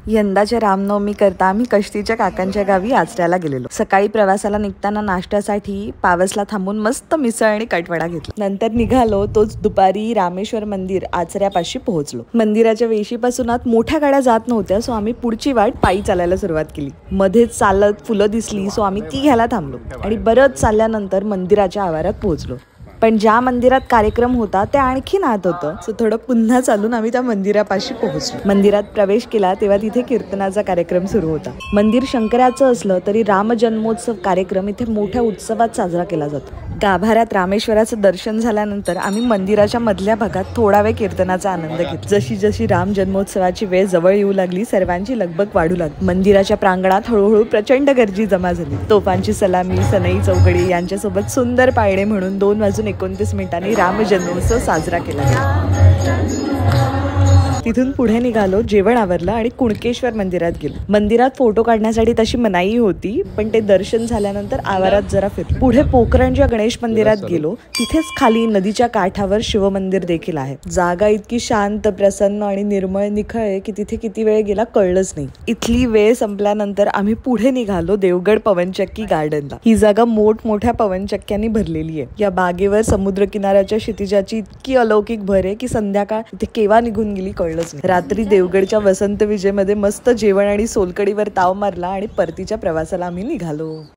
यंदाच्या रामनवमी करता आम्ही कष्टीच्या काकांच्या गावी आचऱ्याला गेलेलो। सकाळी प्रवासाला निघताना नाश्त्यासाठी पावसला थांबून मस्त मिसळ आणि कटवडा घेतला। नंतर निघालो तोच दुपारी रामेश्वर मंदिर आचऱ्यापाशी पोहोचलो। मंदिराच्या वेशीपासून आत मोठ्या गाड्या जात नव्हत्या, सो आम्ही पुढची वाट पायी चालायला सुरुवात केली। मध्येच चालत फुलं दिसली, सो आम्ही ती घ्यायला थांबलो आणि बरंच चालल्यानंतर मंदिराच्या आवारात पोहोचलो। पण ज्या मंदिरात कार्यक्रम होता ते आणखीन आत होतं, सो थोडं पुन्हा चालून आम्ही त्या मंदिरापाशी पोहोचलो। मंदिरात प्रवेश केला तेव्हा तिथे कीर्तनाचा कार्यक्रम सुरू होता। मंदिर शंकराचं असलं तरी राम जन्मोत्सव कार्यक्रम इथे मोठ्या उत्सवात साजरा केला जातो। गाभाऱ्यात रामेश्वराचं दर्शन झाल्यानंतर आम्ही मंदिराच्या मधल्या भागात थोडा वेळ कीर्तनाचा आनंद घेतला। जशी जशी राम जन्मोत्सवाची वेळ जवळ येऊ लागली, सर्वांची लगबग वाढू लागली। मंदिराच्या प्रांगणात हळूहळू प्रचंड गर्दी जमा झाली। तोफांची सलामी, सनई चौघडी यांच्यासोबत सुंदर पाळणे म्हणून 2:29 मिनिटांनी राम जन्मोत्सव साजरा केला गेला। तिथून पुढे निघालो, जेवण आवरलं आणि कुणकेश्वर मंदिरात गेलो। मंदिरात फोटो काढण्यासाठी तशी मनाई होती, पण ते दर्शन झाल्यानंतर आवारात जरा फिरलो। पुढे पोखरणच्या गणेश मंदिरात गेलो। तिथेच खाली नदीच्या काठावर शिवमंदिर देखील आहे। जागा इतकी शांत, प्रसन्न आणि निर्मळ निखळ आहे की तिथे किती वेळ गेला कळलंच नाही। इथली वेळ संपल्यानंतर आम्ही पुढे निघालो देवगड पवनचक्की गार्डनला। ही जागा मोठमोठ्या पवनचक्क्यांनी भरलेली आहे। या बागेवर समुद्र किनाऱ्याच्या क्षितिजाची इतकी अलौकिक भर आहे की संध्याकाळ इथे केव्हा निघून गेली कळलंच नाही। रात्री देवगडच्या वसंत विजेमध्ये मस्त जेवण आणि सोलकडीवर ताव मारला आणि परतीच्या प्रवासाला आम्ही निघालो।